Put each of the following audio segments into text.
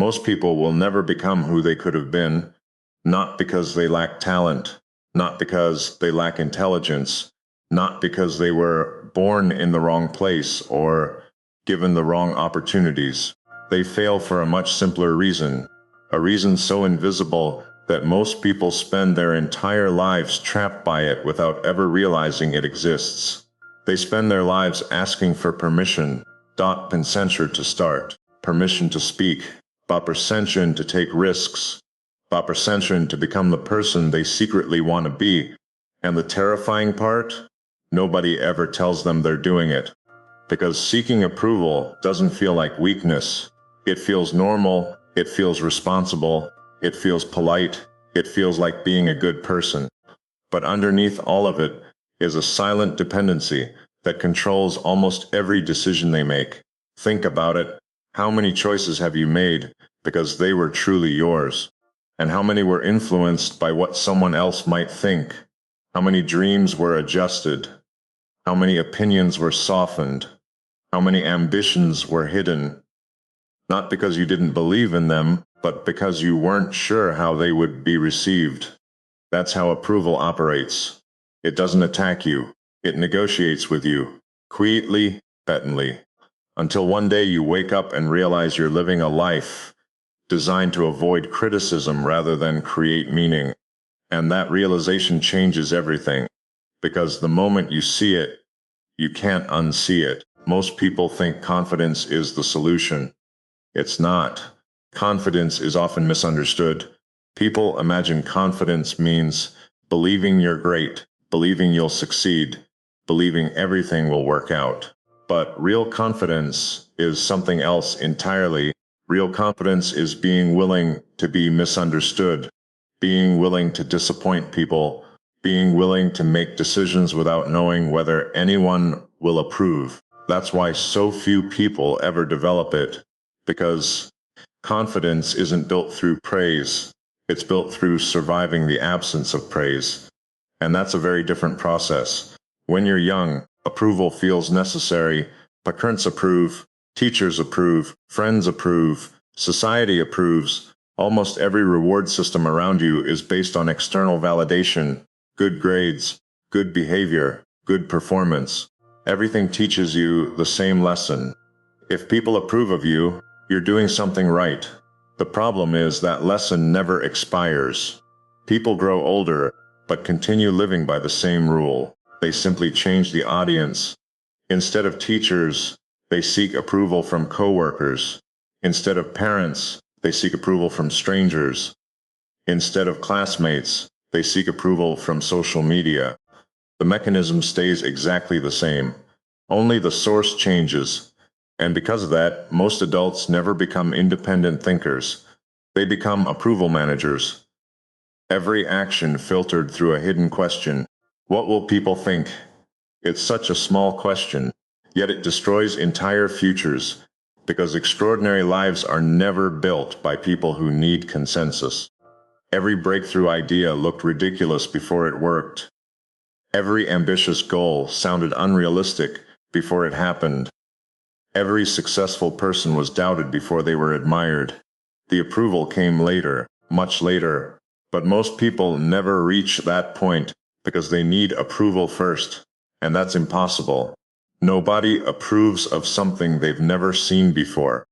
Most people will never become who they could have been, not because they lack talent, not because they lack intelligence, not because they were born in the wrong place or given the wrong opportunities. They fail for a much simpler reason, a reason so invisible that most people spend their entire lives trapped by it without ever realizing it exists. They spend their lives asking for permission, permission to start, permission to speak, permission to take risks, permission to become the person they secretly want to be. And the terrifying part? Nobody ever tells them they're doing it. Because seeking approval doesn't feel like weakness. It feels normal, it feels responsible, it feels polite, it feels like being a good person. But underneath all of it is a silent dependency that controls almost every decision they make. Think about it. How many choices have you made because they were truly yours? And how many were influenced by what someone else might think? How many dreams were adjusted? How many opinions were softened? How many ambitions were hidden? Not because you didn't believe in them, but because you weren't sure how they would be received. That's how approval operates. It doesn't attack you. It negotiates with you, quietly, patently, until one day you wake up and realize you're living a life designed to avoid criticism rather than create meaning. And that realization changes everything, because the moment you see it, you can't unsee it. Most people think confidence is the solution. It's not. Confidence is often misunderstood. People imagine confidence means believing you're great, believing you'll succeed, believing everything will work out. But real confidence is something else entirely. Real confidence is being willing to be misunderstood, being willing to disappoint people, being willing to make decisions without knowing whether anyone will approve. That's why so few people ever develop it, because confidence isn't built through praise. It's built through surviving the absence of praise. And that's a very different process. When you're young, approval feels necessary. Parents approve, teachers approve, friends approve, society approves. Almost every reward system around you is based on external validation, good grades, good behavior, good performance. Everything teaches you the same lesson. If people approve of you, you're doing something right. The problem is that lesson never expires. People grow older, but continue living by the same rule. They simply change the audience. Instead of teachers, they seek approval from coworkers. Instead of parents, they seek approval from strangers. Instead of classmates, they seek approval from social media. The mechanism stays exactly the same. Only the source changes. And because of that, most adults never become independent thinkers. They become approval managers. Every action filtered through a hidden question. What will people think? It's such a small question, yet it destroys entire futures, because extraordinary lives are never built by people who need consensus. Every breakthrough idea looked ridiculous before it worked. Every ambitious goal sounded unrealistic before it happened. Every successful person was doubted before they were admired. The approval came later, much later, but most people never reach that point because they need approval first, and that's impossible. Nobody approves of something they've never seen before,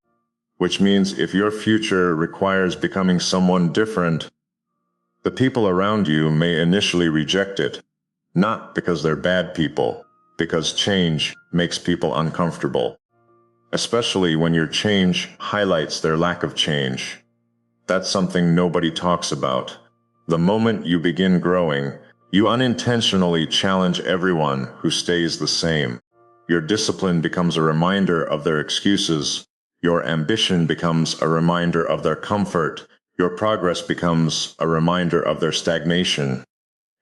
which means if your future requires becoming someone different, the people around you may initially reject it, not because they're bad people, because change makes people uncomfortable. Especially when your change highlights their lack of change. That's something nobody talks about. The moment you begin growing, you unintentionally challenge everyone who stays the same. Your discipline becomes a reminder of their excuses. Your ambition becomes a reminder of their comfort. Your progress becomes a reminder of their stagnation.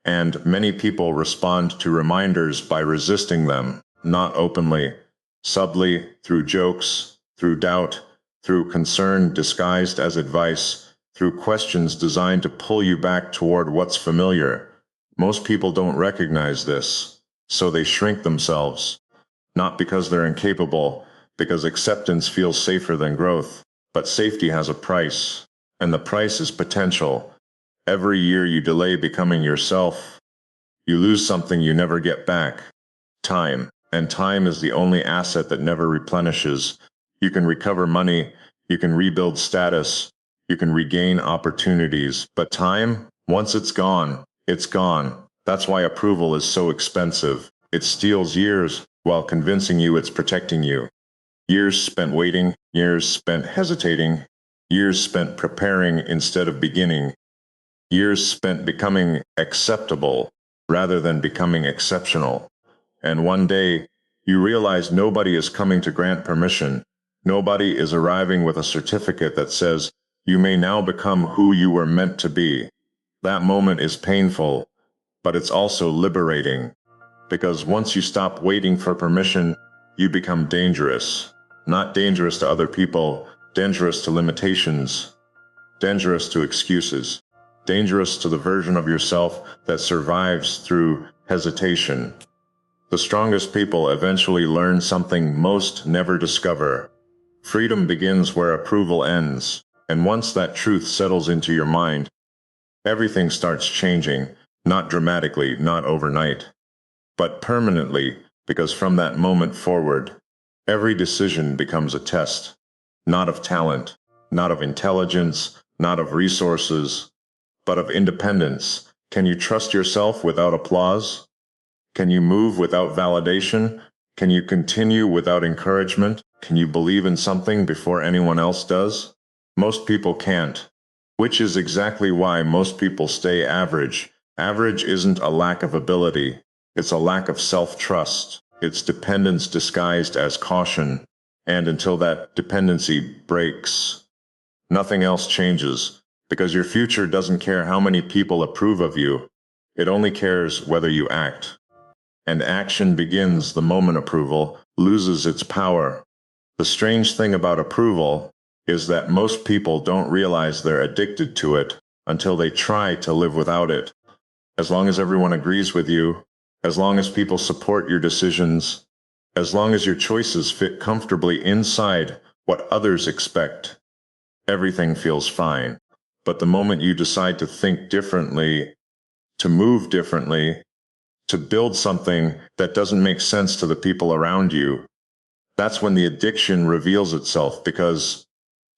And many people respond to reminders by resisting them, not openly, subtly, through jokes, through doubt, through concern disguised as advice, through questions designed to pull you back toward what's familiar. Most people don't recognize this, so they shrink themselves. Not because they're incapable, because acceptance feels safer than growth. But safety has a price, and the price is potential. Every year you delay becoming yourself, you lose something you never get back. Time. And time is the only asset that never replenishes. You can recover money, you can rebuild status, you can regain opportunities. But time, once it's gone, it's gone. That's why approval is so expensive. It steals years while convincing you it's protecting you. Years spent waiting, years spent hesitating, years spent preparing instead of beginning, years spent becoming acceptable rather than becoming exceptional. And one day, you realize nobody is coming to grant permission. Nobody is arriving with a certificate that says, you may now become who you were meant to be. That moment is painful, but it's also liberating. Because once you stop waiting for permission, you become dangerous. Not dangerous to other people, dangerous to limitations, dangerous to excuses, dangerous to the version of yourself that survives through hesitation. The strongest people eventually learn something most never discover. Freedom begins where approval ends, and once that truth settles into your mind, everything starts changing, not dramatically, not overnight, but permanently, because from that moment forward, every decision becomes a test, not of talent, not of intelligence, not of resources, but of independence. Can you trust yourself without applause? Can you move without validation? Can you continue without encouragement? Can you believe in something before anyone else does? Most people can't, which is exactly why most people stay average. Average isn't a lack of ability, it's a lack of self-trust. It's dependence disguised as caution, and until that dependency breaks, nothing else changes, because your future doesn't care how many people approve of you. It only cares whether you act. And action begins the moment approval loses its power. The strange thing about approval is that most people don't realize they're addicted to it until they try to live without it. As long as everyone agrees with you, as long as people support your decisions, as long as your choices fit comfortably inside what others expect, everything feels fine. But the moment you decide to think differently, to move differently, to build something that doesn't make sense to the people around you, that's when the addiction reveals itself, because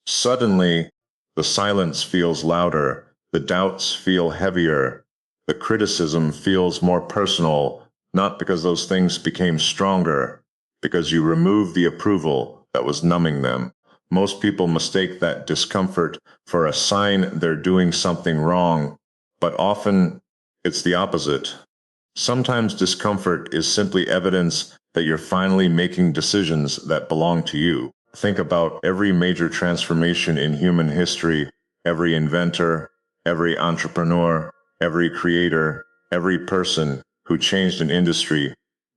suddenly the silence feels louder, the doubts feel heavier, the criticism feels more personal, not because those things became stronger, because you removed the approval that was numbing them. Most people mistake that discomfort for a sign they're doing something wrong, but often it's the opposite. Sometimes discomfort is simply evidence that you're finally making decisions that belong to you. Think about every major transformation in human history, every inventor, every entrepreneur, every creator, every person who changed an industry.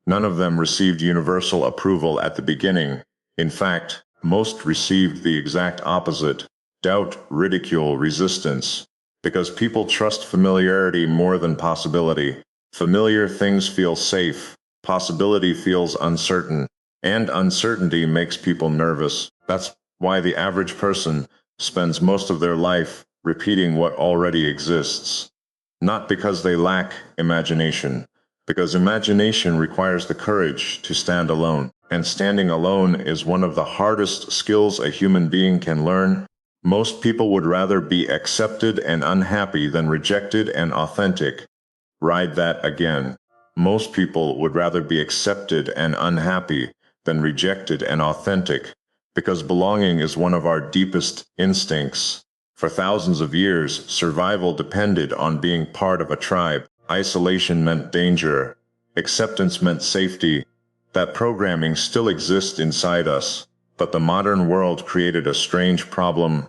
None of them received universal approval at the beginning. In fact, most received the exact opposite: doubt, ridicule, resistance. Because people trust familiarity more than possibility. Familiar things feel safe, possibility feels uncertain, and uncertainty makes people nervous. That's why the average person spends most of their life repeating what already exists. Not because they lack imagination, because imagination requires the courage to stand alone. And standing alone is one of the hardest skills a human being can learn. Most people would rather be accepted and unhappy than rejected and authentic. Ride that again. Most people would rather be accepted and unhappy than rejected and authentic, because belonging is one of our deepest instincts. For thousands of years, survival depended on being part of a tribe. Isolation meant danger. Acceptance meant safety. That programming still exists inside us, but the modern world created a strange problem.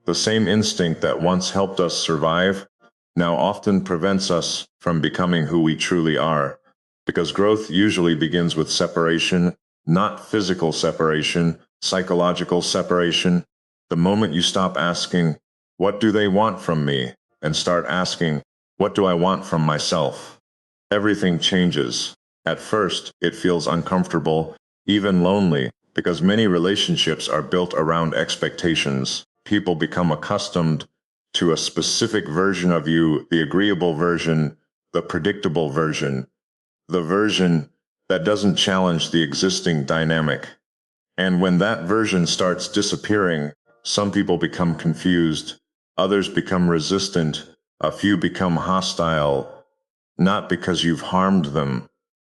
The same instinct that once helped us survive now often prevents us from becoming who we truly are. Because growth usually begins with separation, not physical separation, psychological separation. The moment you stop asking, what do they want from me? And start asking, what do I want from myself? Everything changes. At first, it feels uncomfortable, even lonely, Because many relationships are built around expectations. People become accustomed to a specific version of you, the agreeable version, the predictable version, the version that doesn't challenge the existing dynamic. And when that version starts disappearing, some people become confused, others become resistant, a few become hostile, not because you've harmed them,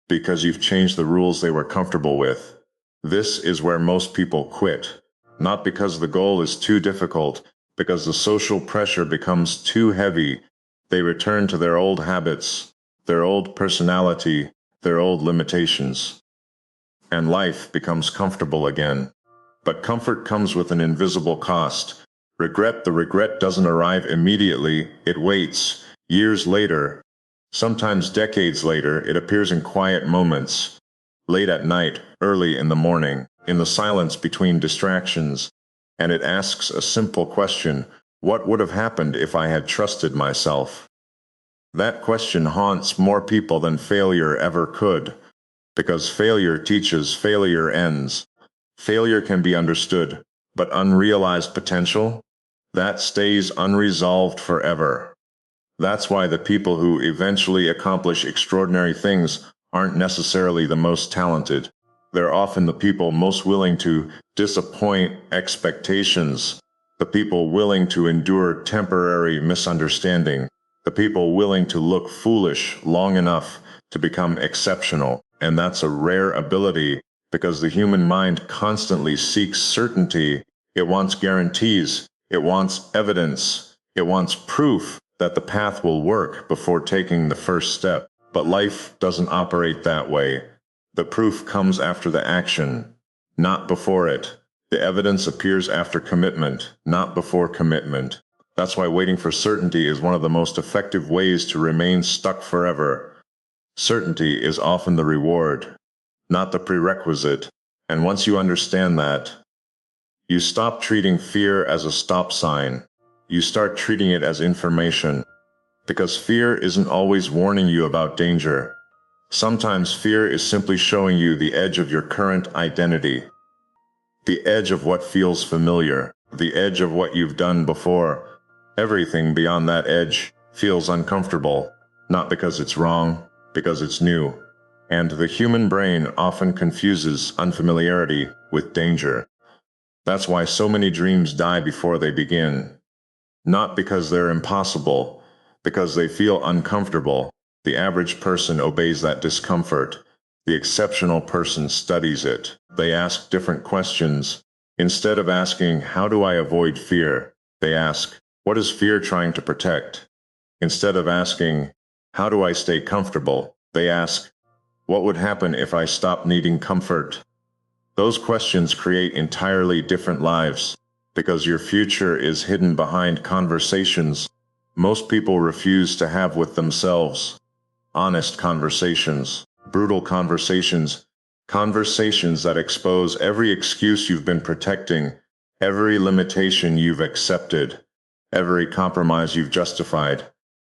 because you've changed the rules they were comfortable with. This is where most people quit, not because the goal is too difficult, because the social pressure becomes too heavy. They return to their old habits, their old personality, their old limitations, and life becomes comfortable again. But comfort comes with an invisible cost. The regret doesn't arrive immediately, it waits. Years later, sometimes decades later, it appears in quiet moments. Late at night, early in the morning, in the silence between distractions. And it asks a simple question: what would have happened if I had trusted myself? That question haunts more people than failure ever could. Because failure teaches, failure ends. Failure can be understood, but unrealized potential? That stays unresolved forever. That's why the people who eventually accomplish extraordinary things aren't necessarily the most talented. They're often the people most willing to disappoint expectations, the people willing to endure temporary misunderstanding, the people willing to look foolish long enough to become exceptional. And that's a rare ability, because the human mind constantly seeks certainty. It wants guarantees. It wants evidence. It wants proof that the path will work before taking the first step. But life doesn't operate that way. The proof comes after the action, not before it. The evidence appears after commitment, not before commitment. That's why waiting for certainty is one of the most effective ways to remain stuck forever. Certainty is often the reward, not the prerequisite. And once you understand that, you stop treating fear as a stop sign. You start treating it as information. Because fear isn't always warning you about danger. Sometimes fear is simply showing you the edge of your current identity. The edge of what feels familiar. The edge of what you've done before. Everything beyond that edge feels uncomfortable. Not because it's wrong, because it's new. And the human brain often confuses unfamiliarity with danger. That's why so many dreams die before they begin. Not because they're impossible, because they feel uncomfortable. The average person obeys that discomfort. The exceptional person studies it. They ask different questions. Instead of asking, how do I avoid fear? They ask, what is fear trying to protect? Instead of asking, how do I stay comfortable? They ask, what would happen if I stopped needing comfort? Those questions create entirely different lives, because your future is hidden behind conversations most people refuse to have with themselves. Honest conversations, brutal conversations, conversations that expose every excuse you've been protecting, every limitation you've accepted, every compromise you've justified.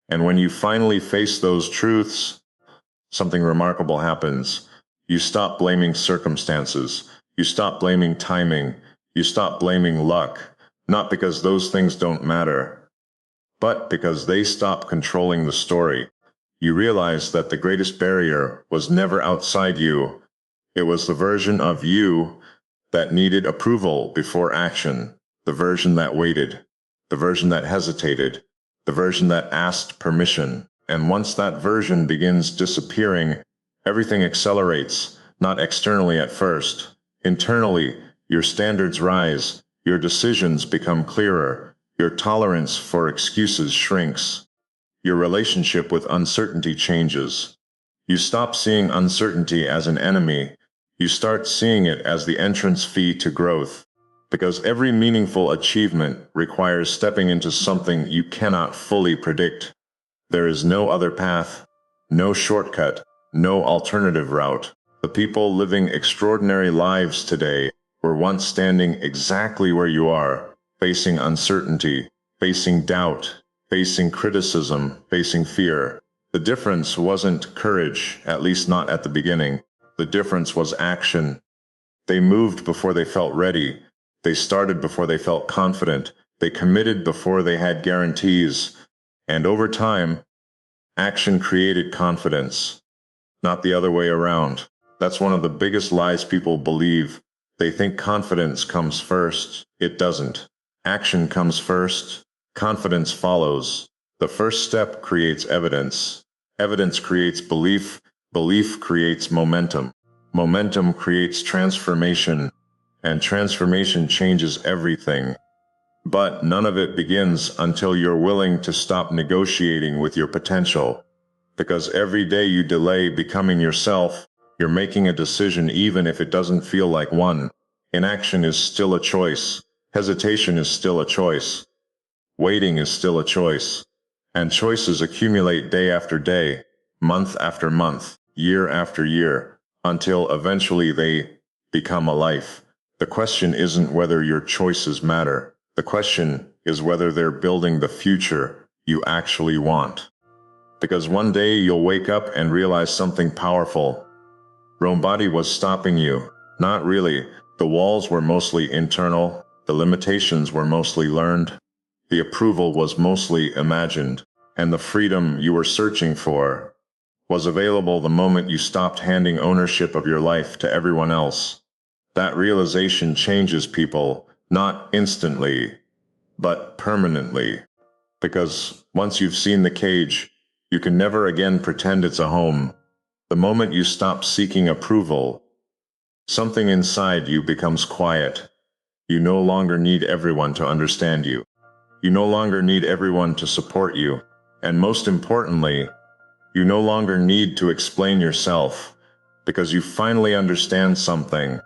And when you finally face those truths, something remarkable happens. You stop blaming circumstances. You stop blaming timing. You stop blaming luck. Not because those things don't matter, but because they stop controlling the story. You realize that the greatest barrier was never outside you. It was the version of you that needed approval before action, the version that waited, the version that hesitated, the version that asked permission. And once that version begins disappearing, everything accelerates, not externally at first. Internally, your standards rise, your decisions become clearer, your tolerance for excuses shrinks, your relationship with uncertainty changes. You stop seeing uncertainty as an enemy. You start seeing it as the entrance fee to growth. Because every meaningful achievement requires stepping into something you cannot fully predict. There is no other path, no shortcut, no alternative route. The people living extraordinary lives today were once standing exactly where you are, facing uncertainty, facing doubt, facing criticism, facing fear. The difference wasn't courage, at least not at the beginning. The difference was action. They moved before they felt ready. They started before they felt confident. They committed before they had guarantees. And over time, action created confidence, not the other way around. That's one of the biggest lies people believe. They think confidence comes first. It doesn't. Action comes first. Confidence follows. The first step creates evidence. Evidence creates belief. Belief creates momentum. Momentum creates transformation. And transformation changes everything. But none of it begins until you're willing to stop negotiating with your potential. Because every day you delay becoming yourself, you're making a decision even if it doesn't feel like one. Inaction is still a choice. Hesitation is still a choice. Waiting is still a choice. And choices accumulate day after day, month after month, year after year, until eventually they become a life. The question isn't whether your choices matter. The question is whether they're building the future you actually want. Because one day you'll wake up and realize something powerful. Rome body was stopping you. Not really. The walls were mostly internal. The limitations were mostly learned. The approval was mostly imagined. And the freedom you were searching for was available the moment you stopped handing ownership of your life to everyone else. That realization changes people, not instantly, but permanently. Because once you've seen the cage, you can never again pretend it's a home. The moment you stop seeking approval, something inside you becomes quiet. You no longer need everyone to understand you. You no longer need everyone to support you. And most importantly, you no longer need to explain yourself, because you finally understand something.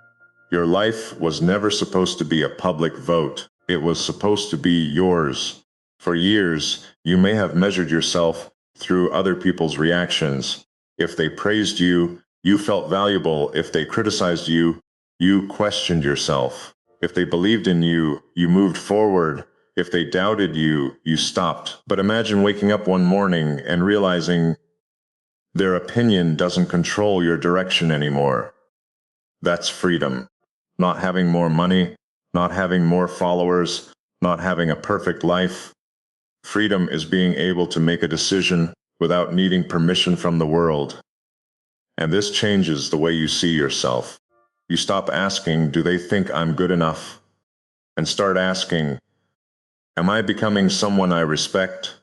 Your life was never supposed to be a public vote. It was supposed to be yours. For years, you may have measured yourself through other people's reactions. If they praised you, you felt valuable. If they criticized you, you questioned yourself. If they believed in you, you moved forward. If they doubted you, you stopped. But imagine waking up one morning and realizing their opinion doesn't control your direction anymore. That's freedom. Not having more money, not having more followers, not having a perfect life. Freedom is being able to make a decision without needing permission from the world. And this changes the way you see yourself. You stop asking, do they think I'm good enough? And start asking, am I becoming someone I respect?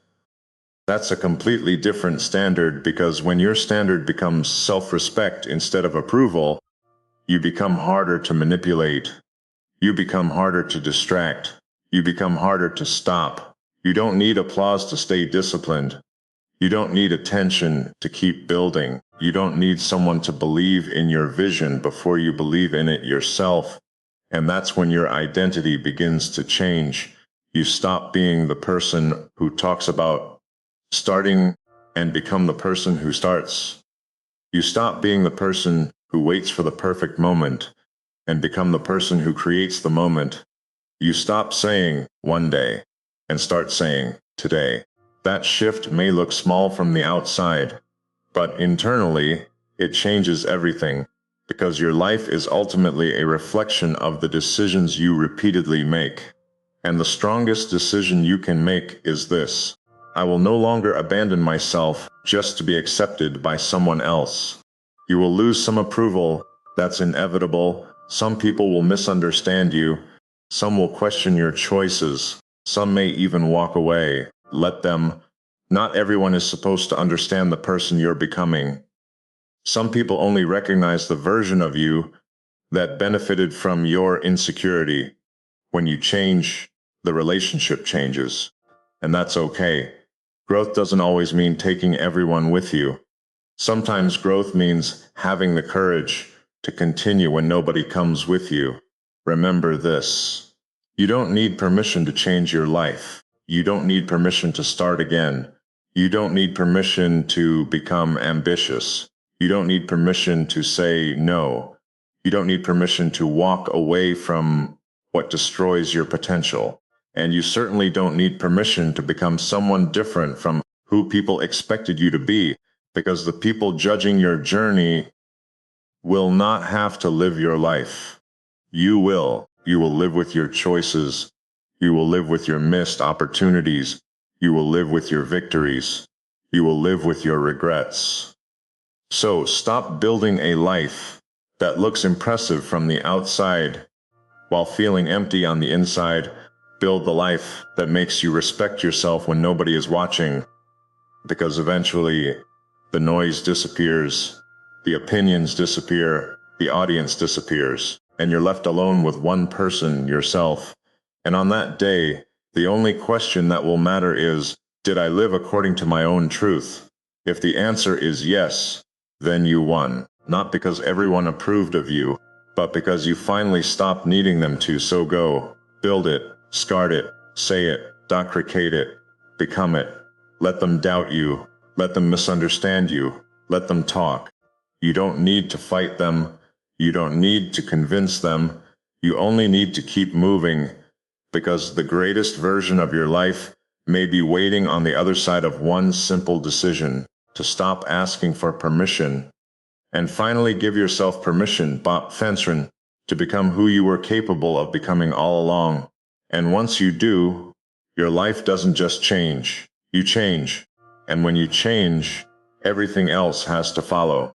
That's a completely different standard, because when your standard becomes self-respect instead of approval, you become harder to manipulate. You become harder to distract. You become harder to stop. You don't need applause to stay disciplined. You don't need attention to keep building. You don't need someone to believe in your vision before you believe in it yourself. And that's when your identity begins to change. You stop being the person who talks about starting and become the person who starts. You stop being the person who waits for the perfect moment and become the person who creates the moment. You stop saying one day and start saying today. That shift may look small from the outside, but internally, it changes everything, because your life is ultimately a reflection of the decisions you repeatedly make. And the strongest decision you can make is this: I will no longer abandon myself just to be accepted by someone else. You will lose some approval, that's inevitable. Some people will misunderstand you. Some will question your choices. Some may even walk away. Let them. Not everyone is supposed to understand the person you're becoming. Some people only recognize the version of you that benefited from your insecurity. When you change, the relationship changes. And that's okay. Growth doesn't always mean taking everyone with you. Sometimes growth means having the courage to continue when nobody comes with you. Remember this: you don't need permission to change your life. You don't need permission to start again. You don't need permission to become ambitious. You don't need permission to say no. You don't need permission to walk away from what destroys your potential. And you certainly don't need permission to become someone different from who people expected you to be, because the people judging your journey will not have to live your life. You will. You will live with your choices. You will live with your missed opportunities. You will live with your victories. You will live with your regrets. So stop building a life that looks impressive from the outside while feeling empty on the inside. Build the life that makes you respect yourself when nobody is watching, because eventually the noise disappears, the opinions disappear, the audience disappears, and you're left alone with one person, yourself. And on that day, the only question that will matter is, did I live according to my own truth? If the answer is yes, then you won. Not because everyone approved of you, but because you finally stopped needing them to. So go, build it, start it, say it, deprecate it, become it. Let them doubt you. Let them misunderstand you. Let them talk. You don't need to fight them. You don't need to convince them. You only need to keep moving, because the greatest version of your life may be waiting on the other side of one simple decision: to stop asking for permission and finally give yourself permission, Bob Fensrin, to become who you were capable of becoming all along. And once you do, your life doesn't just change, you change. And when you change, everything else has to follow.